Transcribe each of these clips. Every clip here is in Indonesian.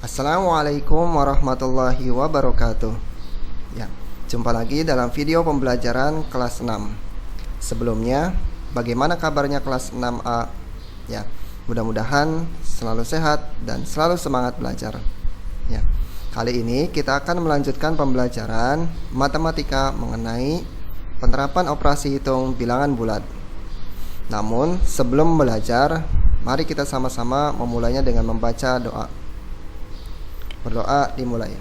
Assalamualaikum warahmatullahi wabarakatuh. Ya, jumpa lagi dalam video pembelajaran kelas 6. Sebelumnya, bagaimana kabarnya kelas 6A? Ya, mudah-mudahan selalu sehat dan selalu semangat belajar. Ya, kali ini kita akan melanjutkan pembelajaran matematika mengenai penerapan operasi hitung bilangan bulat. Namun, sebelum belajar, mari kita sama-sama memulainya dengan membaca doa. Berdoa dimulai.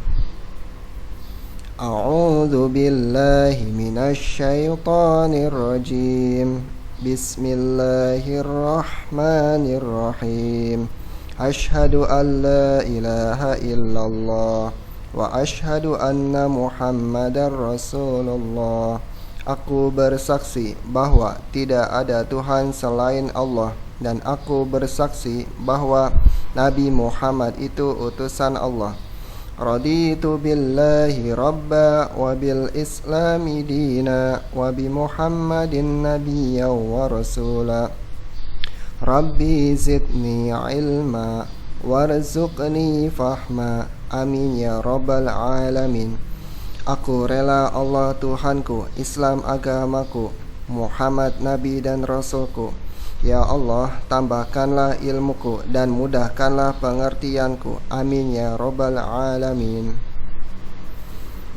A'udzu billahi minasyaitonir rajim. Bismillahirrahmanirrahim. Asyhadu an la ilaha illallah wa asyhadu anna Muhammadar Rasulullah. Aku bersaksi bahwa tidak ada Tuhan selain Allah, dan aku bersaksi bahwa Nabi Muhammad itu utusan Allah. Raditu billahi rabba wa bil islami dina wa bi Muhammadin nabiyya wa rasula. Rabbi zidni ilma warzuqni fahma. Amin ya rabbal alamin. Aku rela Allah Tuhanku, Islam agamaku, Muhammad Nabi dan Rasulku. Ya Allah, tambahkanlah ilmuku dan mudahkanlah pengertianku. Amin ya robbal alamin.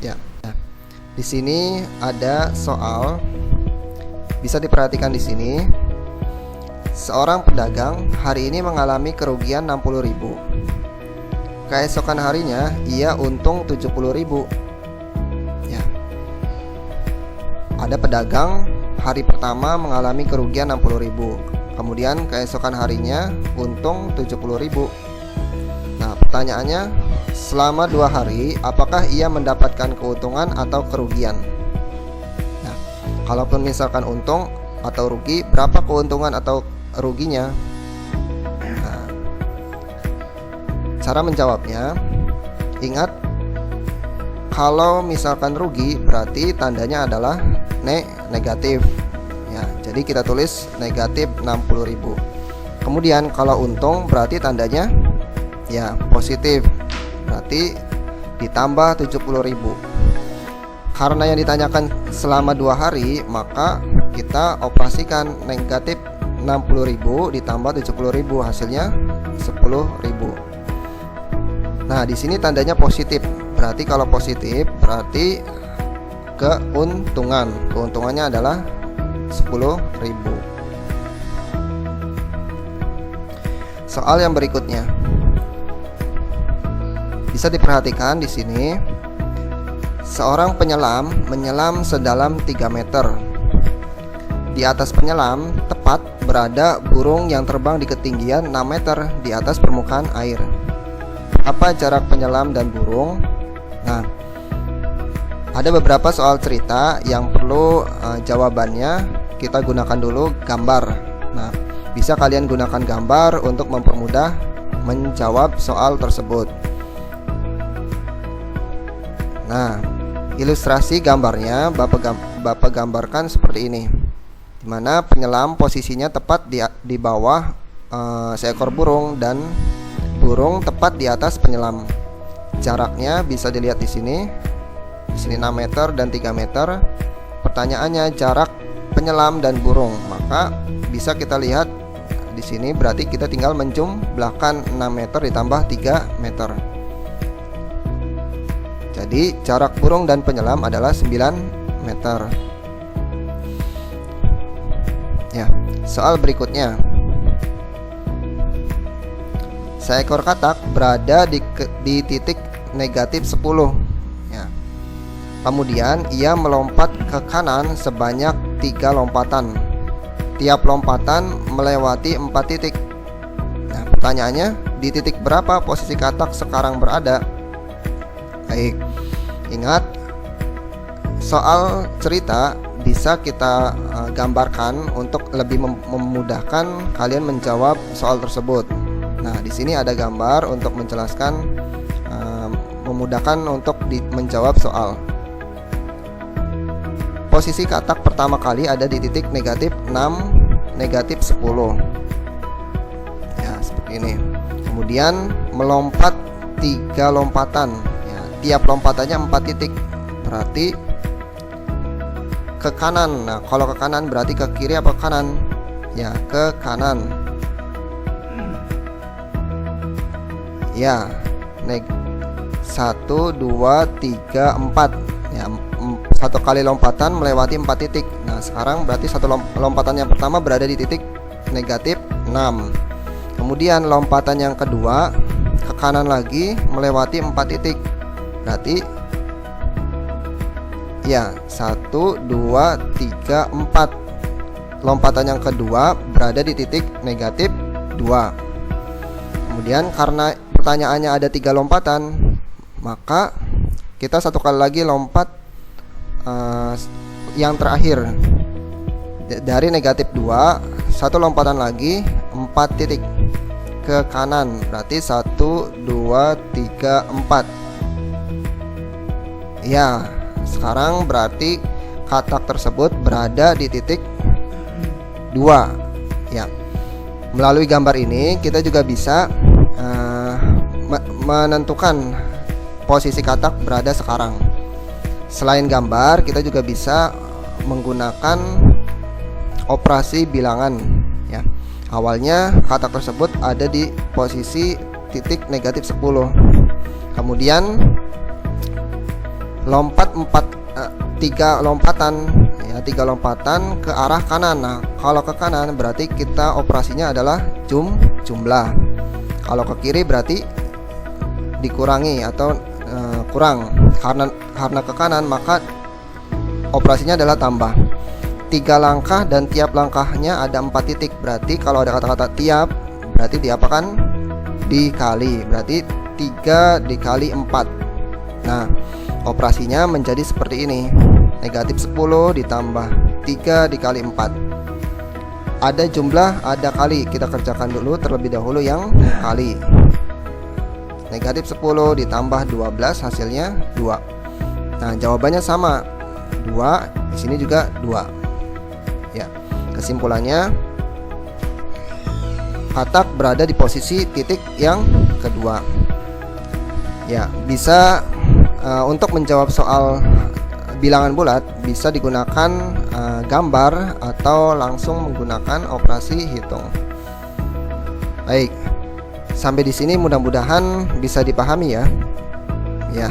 Ya, di sini ada soal. Bisa diperhatikan di sini. Seorang pedagang hari ini mengalami kerugian 60.000. Keesokan harinya ia untung 70.000. Ya. Ada pedagang hari pertama mengalami kerugian 60.000. Kemudian keesokan harinya untung 70.000. Nah, pertanyaannya, selama 2 hari apakah ia mendapatkan keuntungan atau kerugian? Nah, kalaupun misalkan untung atau rugi, berapa keuntungan atau ruginya? Nah, cara menjawabnya, ingat, kalau misalkan rugi berarti tandanya adalah negatif. Ya, jadi kita tulis negatif 60.000. Kemudian kalau untung berarti tandanya ya positif. Berarti ditambah 70.000. Karena yang ditanyakan selama 2 hari, maka kita operasikan negatif 60.000 ditambah 70.000, hasilnya 10.000. Nah, di sini tandanya positif. Berarti kalau positif berarti keuntungan. Keuntungannya adalah 10.000. Soal yang berikutnya. Bisa diperhatikan di sini. Seorang penyelam menyelam sedalam 3 meter. Di atas penyelam tepat berada burung yang terbang di ketinggian 6 meter di atas permukaan air. Apa jarak penyelam dan burung? Nah, ada beberapa soal cerita yang perlu jawabannya kita gunakan dulu gambar. Nah, bisa kalian gunakan gambar untuk mempermudah menjawab soal tersebut. Nah, ilustrasi gambarnya Bapak gambarkan seperti ini, dimana penyelam posisinya tepat di bawah seekor burung dan burung tepat di atas penyelam. Jaraknya bisa dilihat di sini. Di sini 6 meter dan 3 meter. Pertanyaannya jarak penyelam dan burung. Maka bisa kita lihat di sini, berarti kita tinggal menjumlahkan 6 meter ditambah 3 meter. Jadi jarak burung dan penyelam adalah 9 meter. Ya, soal berikutnya. Seekor katak berada di titik negatif 10. Ya. Kemudian ia melompat ke kanan sebanyak 3 lompatan. Tiap lompatan melewati 4 titik. Nah, pertanyaannya, di titik berapa posisi katak sekarang berada? Baik, ingat, soal cerita bisa kita gambarkan untuk lebih memudahkan kalian menjawab soal tersebut. Nah, di sini ada gambar untuk menjelaskan, memudahkan untuk menjawab soal. Posisi katak pertama kali ada di titik negatif 6, negatif 10. Ya, seperti ini. Kemudian melompat 3 lompatan ya, tiap lompatannya 4 titik, berarti ke kanan. Nah, kalau ke kanan berarti ke kiri apa ke kanan? Ya, ke kanan. Ya, 1, 2, 3, 4 ya, satu kali lompatan melewati 4 titik. Nah, sekarang berarti satu lompatan yang pertama berada di titik negatif 6. Kemudian lompatan yang kedua ke kanan lagi melewati 4 titik. Berarti ya, 1, 2, 3, 4. Lompatan yang kedua berada di titik negatif 2. Kemudian karena pertanyaannya ada 3 lompatan, maka kita satu kali lagi lompat yang terakhir dari negatif 2, satu lompatan lagi 4 titik ke kanan, berarti 1, 2, 3, 4. Ya, sekarang berarti katak tersebut berada di titik 2 ya. Melalui gambar ini kita juga bisa menentukan posisi katak berada sekarang. Selain gambar, kita juga bisa menggunakan operasi bilangan ya. Awalnya katak tersebut ada di posisi titik negatif 10. Kemudian lompat 3 lompatan ya, 3 lompatan ke arah kanan. Nah, kalau ke kanan berarti kita operasinya adalah jumlah. Kalau ke kiri berarti dikurangi atau kurang. Karena ke kanan maka operasinya adalah tambah. 3 langkah dan tiap langkahnya ada 4 titik. Berarti kalau ada kata-kata tiap berarti diapakan? Dikali. Berarti 3 dikali 4. Nah, operasinya menjadi seperti ini. Negatif 10 ditambah 3 dikali 4. Ada jumlah, ada kali. Kita kerjakan dulu terlebih dahulu yang kali. Negatif 10 ditambah 12 hasilnya 2. Nah, jawabannya sama. 2, di sini juga 2. Ya. Kesimpulannya, katak berada di posisi titik yang kedua. Ya, bisa untuk menjawab soal bilangan bulat bisa digunakan gambar atau langsung menggunakan operasi hitung. Baik. Sampai di sini mudah-mudahan bisa dipahami ya. Ya.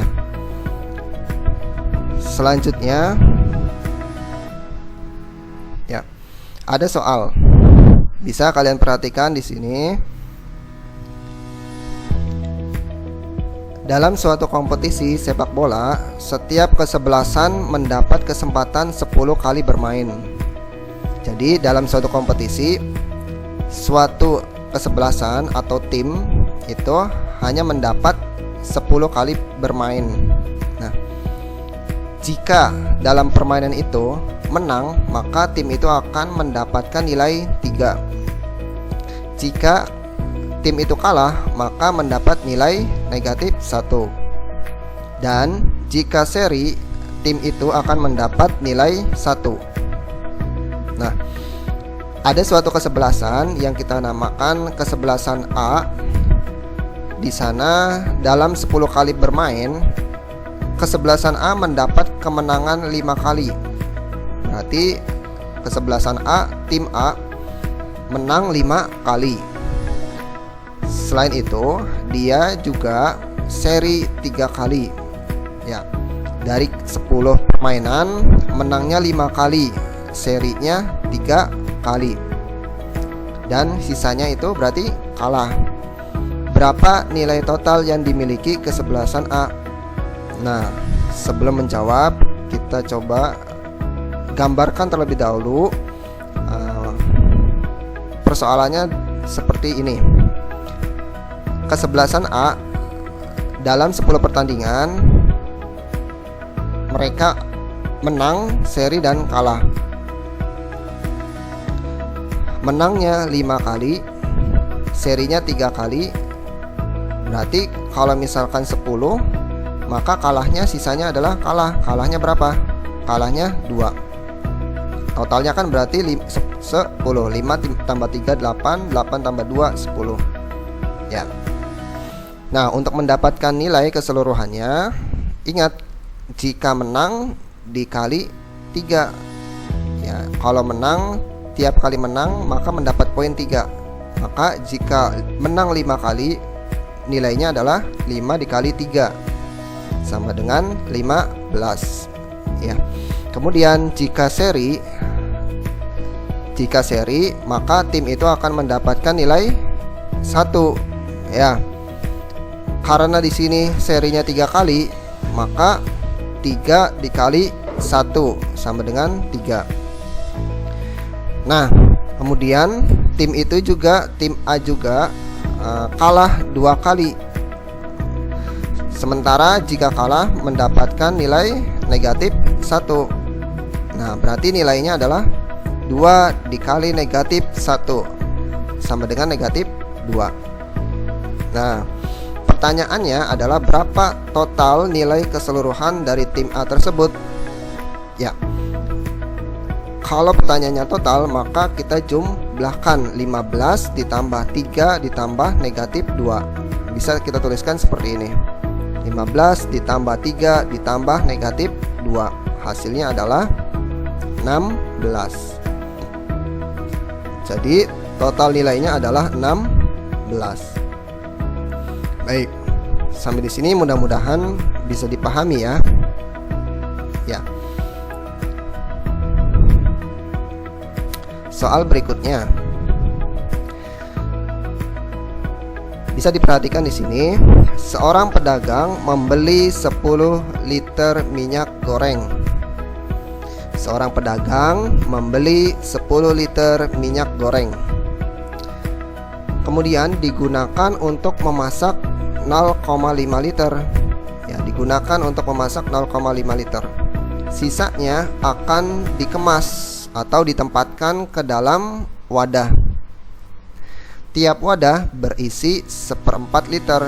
Selanjutnya ya, ada soal. Bisa kalian perhatikan di sini. Dalam suatu kompetisi sepak bola, setiap kesebelasan mendapat kesempatan 10 kali bermain. Jadi dalam suatu kompetisi, suatu kesebelasan atau tim itu hanya mendapat 10 kali bermain. Nah, jika dalam permainan itu menang, maka tim itu akan mendapatkan nilai 3. Jika tim itu kalah, maka mendapat nilai negatif 1. Dan jika seri, tim itu akan mendapat nilai 1. Nah, ada suatu kesebelasan yang kita namakan kesebelasan A. Di sana dalam 10 kali bermain, kesebelasan A mendapat kemenangan 5 kali. Berarti kesebelasan A, tim A menang 5 kali. Selain itu, dia juga seri 3 kali. Ya, dari 10 permainan menangnya 5 kali, serinya 3 kali. Dan sisanya itu berarti kalah. Berapa nilai total yang dimiliki kesebelasan A? Nah, sebelum menjawab, kita coba gambarkan terlebih dahulu. Persoalannya seperti ini. Kesebelasan A dalam 10 pertandingan mereka menang, seri, dan kalah. Menangnya 5 kali, serinya 3 kali. Berarti kalau misalkan 10, maka kalahnya sisanya adalah kalah. Kalahnya berapa? Kalahnya 2. Totalnya kan berarti 10. 5 tambah 3 8, 8 tambah 2 10. Ya. Nah, untuk mendapatkan nilai keseluruhannya, ingat jika menang dikali 3. Ya, kalau menang, tiap kali menang maka mendapat poin 3. Maka jika menang 5 kali, nilainya adalah 5 dikali 3 sama dengan 15. Ya. Kemudian jika seri, maka tim itu akan mendapatkan nilai 1. Ya. Karena di sini serinya 3 kali, maka 3 dikali 1 sama dengan 3. Nah, kemudian tim A juga kalah 2 kali. Sementara jika kalah mendapatkan nilai negatif 1. Nah, berarti nilainya adalah 2 dikali negatif 1 sama dengan negatif 2. Nah, pertanyaannya adalah berapa total nilai keseluruhan dari tim A tersebut? Ya, kalau pertanyaannya total, maka kita jumlahkan 15 ditambah 3 ditambah negatif 2. Bisa kita tuliskan seperti ini: 15 ditambah 3 ditambah negatif 2. Hasilnya adalah 16. Jadi total nilainya adalah 16. Baik, sampai di sini mudah-mudahan bisa dipahami ya. Ya. Soal berikutnya bisa diperhatikan di sini. Seorang pedagang membeli 10 liter minyak goreng. Seorang pedagang membeli 10 liter minyak goreng. Kemudian digunakan untuk memasak 0,5 liter. Ya, digunakan untuk memasak 0,5 liter. Sisanya akan dikemas atau ditempatkan ke dalam wadah. Tiap wadah berisi 1/4 liter.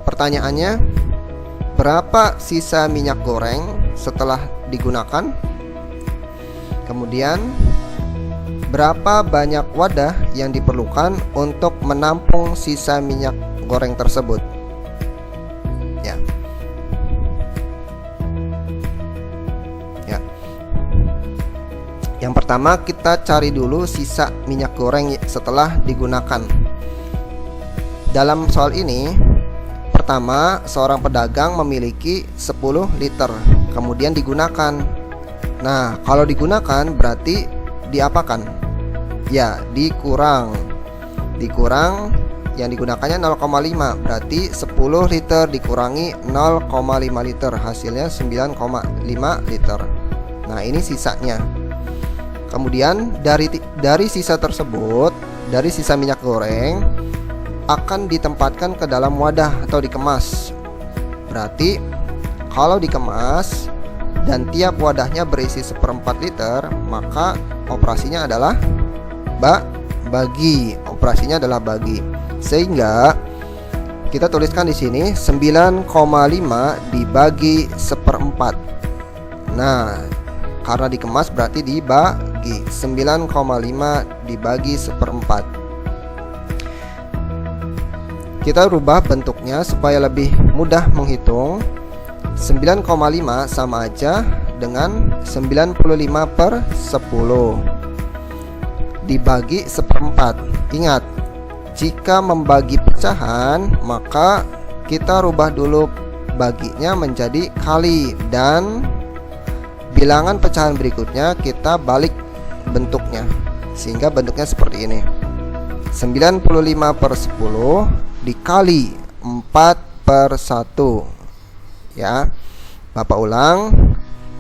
Pertanyaannya, berapa sisa minyak goreng setelah digunakan? Kemudian, berapa banyak wadah yang diperlukan untuk menampung sisa minyak goreng tersebut? Ya. Ya. Yang pertama, kita cari dulu sisa minyak goreng setelah digunakan. Dalam soal ini, pertama, seorang pedagang memiliki 10 liter, kemudian digunakan. Nah, kalau digunakan berarti diapakan? Ya, dikurang. Yang digunakannya 0,5, berarti 10 liter dikurangi 0,5 liter, hasilnya 9,5 liter. Nah, ini sisanya. Kemudian dari sisa tersebut, dari sisa minyak goreng akan ditempatkan ke dalam wadah atau dikemas. Berarti kalau dikemas dan tiap wadahnya berisi 1/4 liter, maka operasinya adalah bagi. Operasinya adalah bagi. Sehingga kita tuliskan di sini 9,5 dibagi 1/4. Nah, karena dikemas berarti dibagi. 9,5 dibagi 1/4. Kita rubah bentuknya supaya lebih mudah menghitung. 9,5 sama aja dengan 95/10 dibagi 1/4. Ingat, jika membagi pecahan, maka kita rubah dulu baginya menjadi kali, dan bilangan pecahan berikutnya kita balik bentuknya sehingga bentuknya seperti ini. 95/10 dikali 4/1. Ya, Bapak ulang.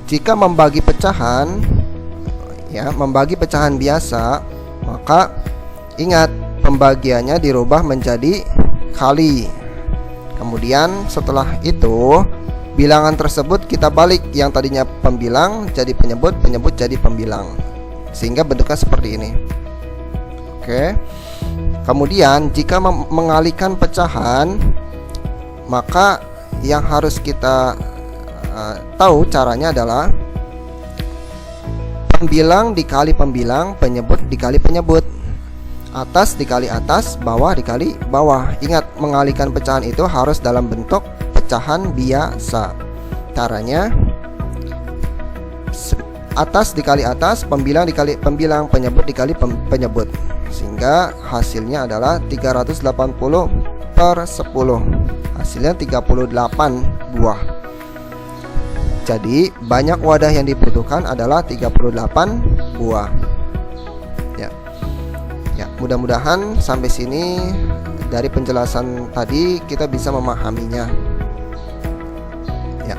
Jika membagi pecahan, ya, membagi pecahan biasa, maka ingat pembagiannya dirubah menjadi kali. Kemudian setelah itu bilangan tersebut kita balik, yang tadinya pembilang jadi penyebut, penyebut jadi pembilang, sehingga bentuknya seperti ini. Oke. Kemudian jika mengalihkan pecahan, maka yang harus kita tahu caranya adalah pembilang dikali pembilang, penyebut dikali penyebut. atas dikali atas, bawah dikali bawah. Ingat, mengalihkan pecahan itu harus dalam bentuk pecahan biasa. Caranya, atas dikali atas, pembilang dikali pembilang, penyebut dikali penyebut, sehingga hasilnya adalah 380 per 10. Hasilnya 38 buah. Jadi banyak wadah yang dibutuhkan adalah 38 buah. Ya, mudah-mudahan sampai sini dari penjelasan tadi kita bisa memahaminya. Ya,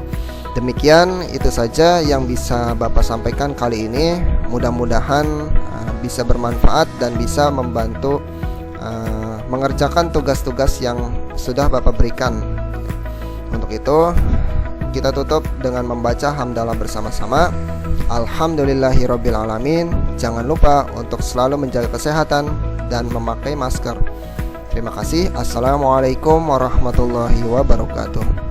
demikian itu saja yang bisa Bapak sampaikan kali ini. Mudah-mudahan bisa bermanfaat dan bisa membantu mengerjakan tugas-tugas yang sudah Bapak berikan. Untuk itu kita tutup dengan membaca hamdalah bersama-sama. Alhamdulillahirrabbilalamin. Jangan lupa untuk selalu menjaga kesehatan dan memakai masker. Terima kasih. Assalamualaikum warahmatullahi wabarakatuh.